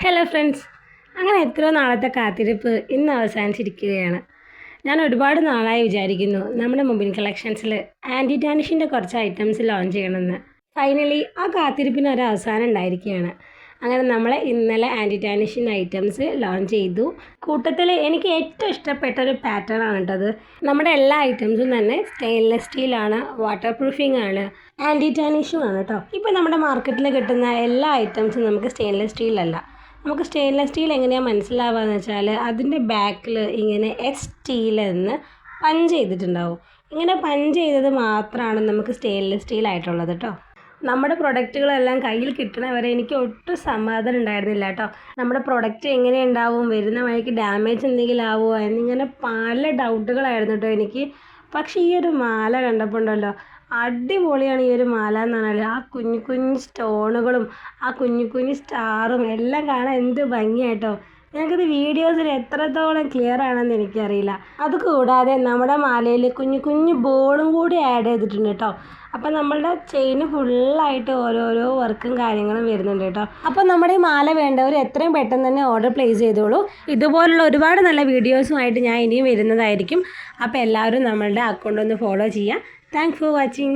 Hello friends, അങ്ങനെ എത്രയോ നാളത്തെ കാത്തിരിപ്പ് ഇന്ന് അവസാനിച്ചിരിക്കുകയാണ്. ഞാൻ ഒരുപാട് നാളായി വിചാരിക്കുന്നു നമ്മുടെ മൊബൈൽ കളക്ഷൻസിൽ ആൻറ്റി ടാനിഷിൻ്റെ കുറച്ച് ഐറ്റംസ് ലോഞ്ച് ചെയ്യണമെന്ന്. ഫൈനലി ആ കാത്തിരിപ്പിന് ഒരു അവസാനം ഉണ്ടായിരിക്കുകയാണ്. അങ്ങനെ നമ്മൾ ഇന്നലെ ആൻറ്റി ടാനിഷിൻ ഐറ്റംസ് ലോഞ്ച് ചെയ്തു. കൂട്ടത്തിൽ എനിക്ക് ഏറ്റവും ഇഷ്ടപ്പെട്ട ഒരു പാറ്റേൺ ആണ് കേട്ടത്. നമ്മുടെ എല്ലാ ഐറ്റംസും തന്നെ സ്റ്റെയിൻലെസ് സ്റ്റീലാണ്, വാട്ടർ പ്രൂഫിംഗ് ആണ്, ആൻറ്റി ടാനിഷും ആണ് കേട്ടോ. ഇപ്പോൾ നമ്മുടെ മാർക്കറ്റിൽ കിട്ടുന്ന എല്ലാ ഐറ്റംസും നമുക്ക് സ്റ്റെയിൻലെസ് സ്റ്റീലല്ല. നമുക്ക് സ്റ്റെയിൻലെസ് സ്റ്റീൽ എങ്ങനെയാണ് മനസ്സിലാവുകയെന്ന് വെച്ചാൽ അതിൻ്റെ ബാക്കിൽ ഇങ്ങനെ സ്റ്റീൽ എന്ന് പഞ്ച് ചെയ്തിട്ടുണ്ടാവും. ഇങ്ങനെ പഞ്ച് ചെയ്തത് മാത്രമാണ് നമുക്ക് സ്റ്റെയിൻലെസ് സ്റ്റീൽ ആയിട്ടുള്ളത് കേട്ടോ. നമ്മുടെ പ്രൊഡക്റ്റുകളെല്ലാം കയ്യിൽ കിട്ടണവരെ എനിക്ക് ഒട്ടും സമാധാനം ഉണ്ടായിരുന്നില്ല കേട്ടോ. നമ്മുടെ പ്രൊഡക്റ്റ് എങ്ങനെ ഉണ്ടാവും, വരുന്ന വഴിക്ക് ഡാമേജ് എന്തെങ്കിലും ആവുമോ എന്നിങ്ങനെ പല ഡൗട്ടുകളായിരുന്നു കേട്ടോ എനിക്ക്. പക്ഷേ ഈ ഒരു മാല കണ്ടപ്പോൾ ഉണ്ടല്ലോ, അടിപൊളിയാണ് ഈ ഒരു മാല എന്ന് പറഞ്ഞാൽ. ആ കുഞ്ഞു കുഞ്ഞു സ്റ്റോണുകളും ആ കുഞ്ഞു കുഞ്ഞു സ്റ്റാറും എല്ലാം കാണാൻ എന്ത് ഭംഗിയായിട്ടോ. ഞങ്ങൾക്കിത് വീഡിയോസിൽ എത്രത്തോളം ക്ലിയർ ആണെന്ന് എനിക്കറിയില്ല. അതുകൂടാതെ നമ്മുടെ മാലയിൽ കുഞ്ഞു കുഞ്ഞു ബോളും കൂടി ആഡ് ചെയ്തിട്ടുണ്ട് കേട്ടോ. അപ്പം നമ്മളുടെ ചെയിന് ഫുള്ളായിട്ട് ഓരോരോ വർക്കും കാര്യങ്ങളും വരുന്നുണ്ട് കേട്ടോ. അപ്പോൾ നമ്മുടെ ഈ മാല വേണ്ടവർ എത്രയും പെട്ടെന്ന് തന്നെ ഓർഡർ പ്ലേസ് ചെയ്തോളൂ. ഇതുപോലുള്ള ഒരുപാട് നല്ല വീഡിയോസുമായിട്ട് ഞാൻ ഇനിയും വരുന്നതായിരിക്കും. അപ്പോൾ എല്ലാവരും നമ്മളുടെ അക്കൗണ്ട് ഒന്ന് ഫോളോ ചെയ്യുക. Thanks for watching.